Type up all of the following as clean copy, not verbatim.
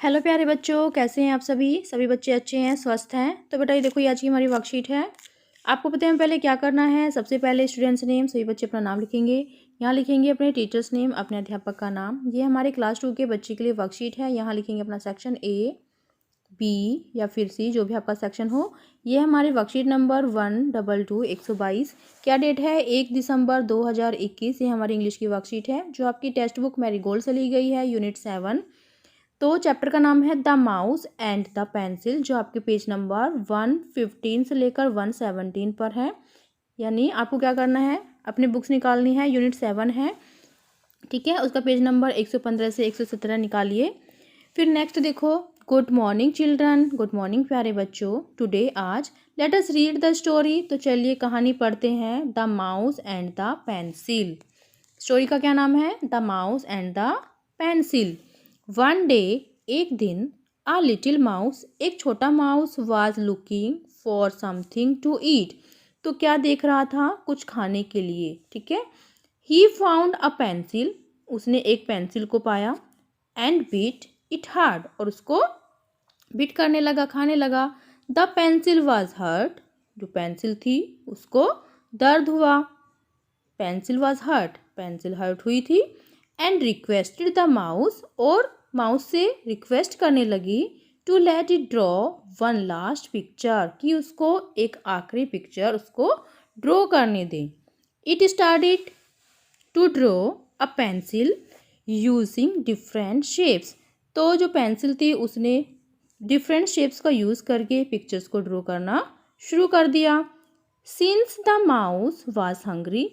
Hello प्यारे बच्चों, कैसे हैं आप सभी बच्चे अच्छे हैं, स्वस्थ हैं। तो बेटा ये देखो, ये आज की हमारी वर्कशीट है। आपको पता है पहले क्या करना है। सबसे पहले स्टूडेंट्स नेम, सभी बच्चे अपना नाम लिखेंगे। यहाँ लिखेंगे अपने टीचर्स नेम, अपने अध्यापक का नाम। ये हमारे क्लास 2 के बच्चे के लिए वर्कशीट है। यहाँ लिखेंगे अपना सेक्शन ए, बी या फिर सी, जो भी आपका सेक्शन हो। ये हमारे वर्कशीट नंबर 122 क्या डेट है, 1 दिसंबर 2021। ये हमारी इंग्लिश की वर्कशीट है, जो आपकी टेक्स्ट बुक मैरीगोल्ड से ली गई है, यूनिट 7। तो चैप्टर का नाम है the mouse and the pencil, जो आपके पेज नंबर 115 से लेकर 117 पर है। यानी आपको क्या करना है, अपनी बुक्स निकालनी है। यूनिट 7 है, ठीक है। उसका पेज नंबर 115 से 117 निकालिए। फिर नेक्स्ट देखो, good morning children, good morning प्यारे बच्चों। टुडे आज let us read the story. तो चलिए कहानी पढ़ते हैं, the mouse and the pencil. Story का क्या नाम है, the mouse and the pencil. One day, एक दिन, आ लिटिल माउस, एक छोटा mouse, was looking for something to eat. तो क्या देख रहा था, कुछ खाने के लिए, ठीक है। ही फाउंड अ पेंसिल, उसने एक पेंसिल को पाया। एंड बीट इट हार्ड, और उसको बीट करने लगा, खाने लगा। द पेंसिल वाज हर्ट, जो पेंसिल थी उसको दर्द हुआ। Pencil was hurt, pencil hurt हुई थी। एंड रिक्वेस्टेड द माउस, और माउस से रिक्वेस्ट करने लगी to let it draw one last picture, कि उसको एक आखिरी पिक्चर उसको ड्रॉ करने दे। It started to draw a pencil using different shapes. तो जो पेंसिल थी उसने डिफरेंट शेप्स का यूज़ करके पिक्चर्स को ड्रॉ करना शुरू कर दिया। Since the mouse was hungry,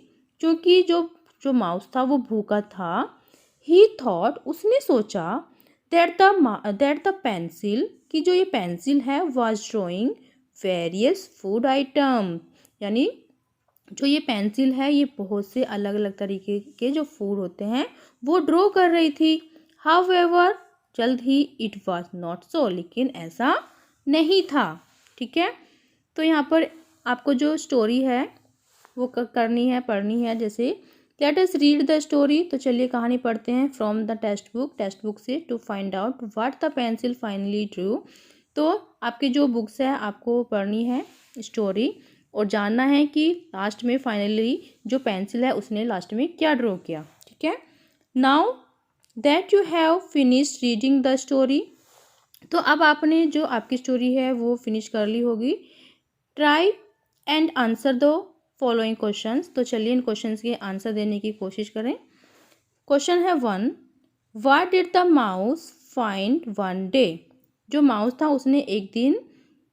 क्योंकि जो जो माउस था वो भूखा था। ही थॉट, उसने सोचा, दैट द पेंसिल, कि जो ये पेंसिल है, was drawing various food item, यानी जो ये पेंसिल है ये बहुत से अलग अलग तरीके के जो फूड होते हैं वो ड्रॉ कर रही थी। हाउएवर, जल्द ही, इट वाज नॉट सो, लेकिन ऐसा नहीं था, ठीक है। तो यहाँ पर आपको जो स्टोरी है वो करनी है, पढ़नी है। जैसे let us read the story. तो चलिए कहानी पढ़ते हैं फ्रॉम द टेक्स्ट बुक से, to find out what the pencil finally drew. तो आपकी जो बुक्स है आपको पढ़नी है स्टोरी, और जानना है कि लास्ट में फाइनली जो पेंसिल है उसने लास्ट में क्या ड्रॉ किया, ठीक है। Now that you have finished reading the story, तो अब आपने जो आपकी स्टोरी है वो फिनिश कर ली होगी। ट्राई एंड आंसर दो फॉलोइंग क्वेश्चंस। तो चलिए इन क्वेश्चंस के आंसर देने की कोशिश करें। क्वेश्चन है 1, what did the mouse find one day. जो माउस था उसने एक दिन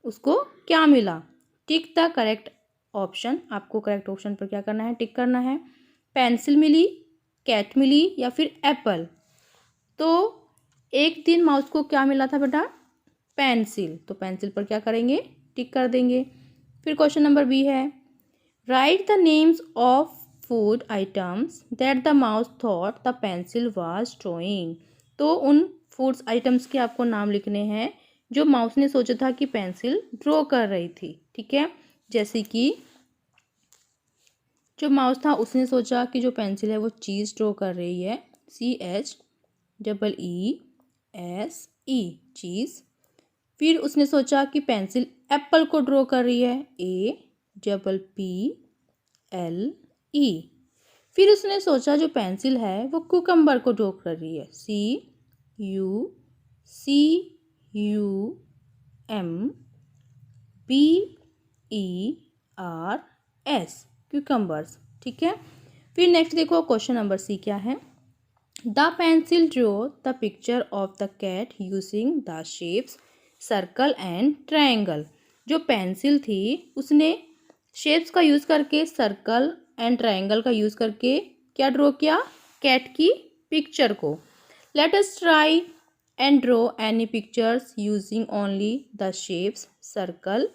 उसको क्या मिला। टिक द करेक्ट ऑप्शन, आपको करेक्ट ऑप्शन पर क्या करना है, टिक करना है। पेंसिल मिली, कैट मिली या फिर एप्पल। तो एक दिन माउस को क्या मिला था बेटा, पेंसिल। तो पेंसिल पर क्या करेंगे, टिक कर देंगे। फिर क्वेश्चन नंबर बी है, right the names of food items that the mouse thought the pencil was drawing. तो उन फूड्स आइटम्स के आपको नाम लिखने हैं जो माउस ने सोचा था कि पेंसिल ड्रॉ कर रही थी, ठीक है। जैसे कि जो माउस था उसने सोचा कि जो पेंसिल है वो चीज़ ड्रॉ कर रही है, CHEESE, चीज़। फिर उसने सोचा कि पेंसिल एप्पल को ड्रॉ कर रही है, APPLE। फिर उसने सोचा जो पेंसिल है वो कुकम्बर को ड्रॉ कर रही है, CUCUMBERS, क्यूकम्बर्स, ठीक है। फिर नेक्स्ट देखो क्वेश्चन नंबर सी क्या है। The pencil draw the picture of the cat using the shapes circle and triangle. जो पेंसिल थी उसने शेप्स का यूज़ करके, सर्कल एंड ट्रायंगल का यूज़ करके क्या ड्रॉ किया, कैट की पिक्चर को। Let us try and draw any pictures using only the shapes circle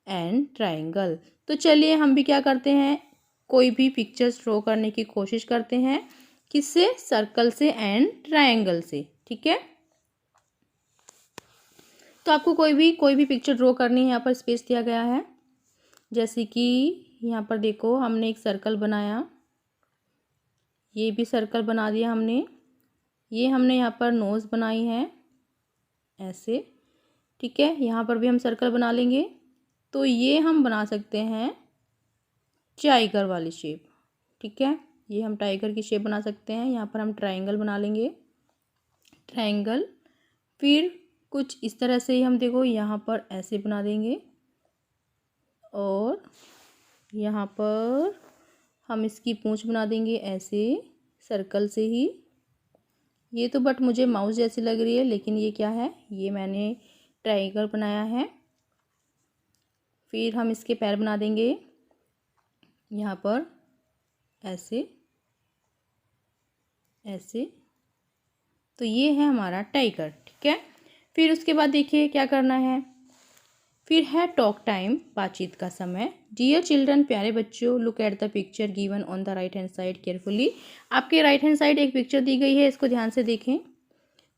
and triangle. तो चलिए हम भी क्या करते हैं, कोई भी पिक्चर्स ड्रॉ करने की कोशिश करते हैं। किससे, सर्कल से एंड ट्रायंगल से, ठीक है। तो आपको कोई भी पिक्चर ड्रॉ करनी है, यहाँ पर स्पेस दिया गया है। जैसे कि यहाँ पर देखो हमने एक सर्कल बनाया, ये भी सर्कल बना दिया हमने। ये हमने यहाँ पर नोज़ बनाई है, ऐसे, ठीक है। यहाँ पर भी हम सर्कल बना लेंगे। तो ये हम बना सकते हैं टाइगर वाली शेप, ठीक है। ये हम टाइगर की शेप बना सकते हैं। यहाँ पर हम ट्रायंगल बना लेंगे, ट्रायंगल। फिर कुछ इस तरह से ही हम देखो यहाँ पर ऐसे बना देंगे और यहाँ पर हम इसकी पूंछ बना देंगे ऐसे सर्कल से ही। ये तो बट मुझे माउस जैसी लग रही है, लेकिन ये क्या है, ये मैंने ट्रायंगल बनाया है। फिर हम इसके पैर बना देंगे यहाँ पर ऐसे ऐसे। तो ये है हमारा टाइगर, ठीक है। फिर उसके बाद देखिए क्या करना है, फिर है टॉक टाइम, बातचीत का समय। डियर चिल्ड्रन, प्यारे बच्चों, look at the picture given on the right hand side carefully. आपके राइट हैंड साइड एक पिक्चर दी गई है, इसको ध्यान से देखें।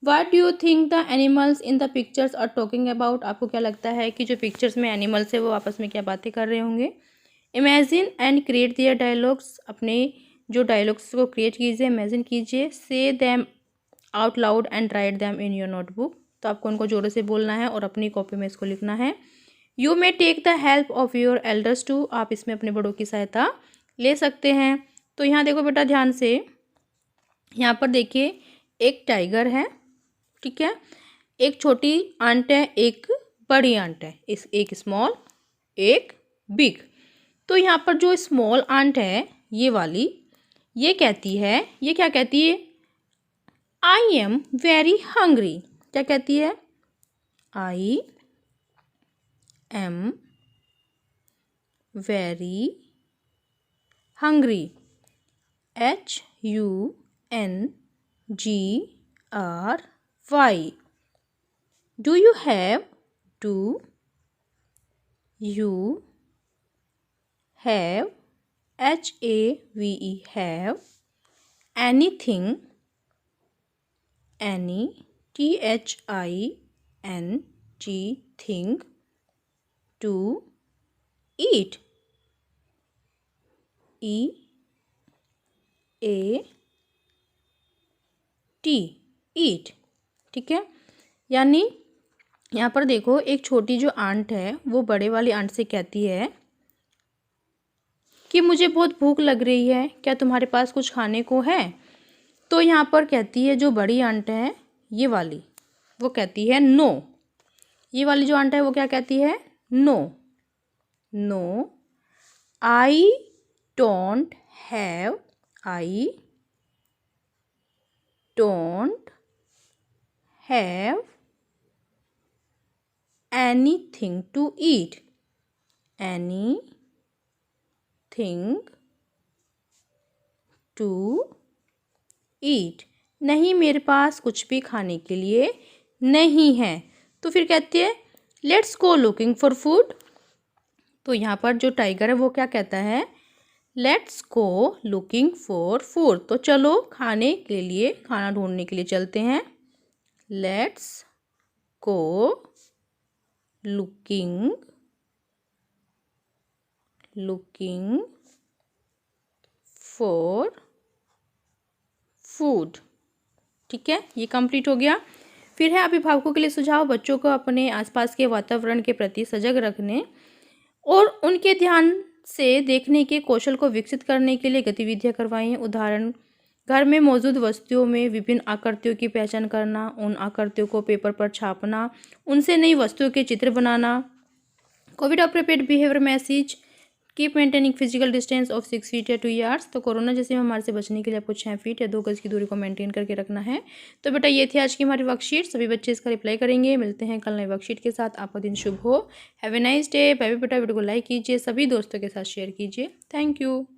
What do you think the animals in the pictures are talking about. आपको क्या लगता है कि जो पिक्चर्स में एनिमल्स है वो आपस में क्या बातें कर रहे होंगे। Imagine and create their dialogues, अपने जो डायलॉग्स को क्रिएट कीजिए, इमेजिन कीजिए। Say them out loud and write them in your notebook. तो आपको उनको जोरों से बोलना है और अपनी कॉपी में इसको लिखना है। You may take the help of your elders to, आप इसमें अपने बड़ों की सहायता ले सकते हैं। तो यहाँ देखो बेटा ध्यान से, यहाँ पर देखिए एक टाइगर है, ठीक है। एक छोटी आंट है, एक बड़ी आंट है, एक स्मॉल एक बिग। तो यहाँ पर जो स्मॉल आंट है ये वाली, ये कहती है, ये क्या कहती है, आई एम वेरी हंग्री। क्या कहती है, I am very hungry, HUNGRY। Do you have, do you have, HAVE have, anything, any, THING, thing, to eat, EAT, eat, ठीक है। यानी यहाँ पर देखो एक छोटी जो आंट है वो बड़े वाली आंट से कहती है कि मुझे बहुत भूख लग रही है, क्या तुम्हारे पास कुछ खाने को है। तो यहाँ पर कहती है जो बड़ी आंट है ये वाली, वो कहती है नो। ये वाली जो आंट है वो क्या कहती है, no, no, I don't have, I don't have anything to eat, anything to eat, नहीं मेरे पास कुछ भी खाने के लिए नहीं है। तो फिर कहती है let's go looking for food. तो यहाँ पर जो टाइगर है वो क्या कहता है, let's go looking for food. तो चलो खाने के लिए, खाना ढूंढने के लिए चलते हैं। Let's go looking for food, ठीक है। ये कंप्लीट हो गया। फिर है अभिभावकों के लिए सुझाव, बच्चों को अपने आसपास के वातावरण के प्रति सजग रखने और उनके ध्यान से देखने के कौशल को विकसित करने के लिए गतिविधियां करवाएं। उदाहरण, घर में मौजूद वस्तुओं में विभिन्न आकृतियों की पहचान करना, उन आकृतियों को पेपर पर छापना, उनसे नई वस्तुओं के चित्र बनाना। Covid appropriate behaviour message, keep maintaining physical distance of 6 feet या 2 यार्ड्स। तो कोरोना जैसे महामारी से बचने के लिए आपको 6 फीट या 2 गज की दूरी को मेंटेन करके रखना है। तो बेटा ये थी आज की हमारी वर्कशीट, सभी बच्चे इसका रिप्लाई करेंगे। मिलते हैं कल नई वर्कशीट के साथ। आपका दिन शुभ हो। Have a nice day. Bye bye बेटा। वीडियो को लाइक कीजिए, सभी दोस्तों के साथ शेयर कीजिए। Thank you.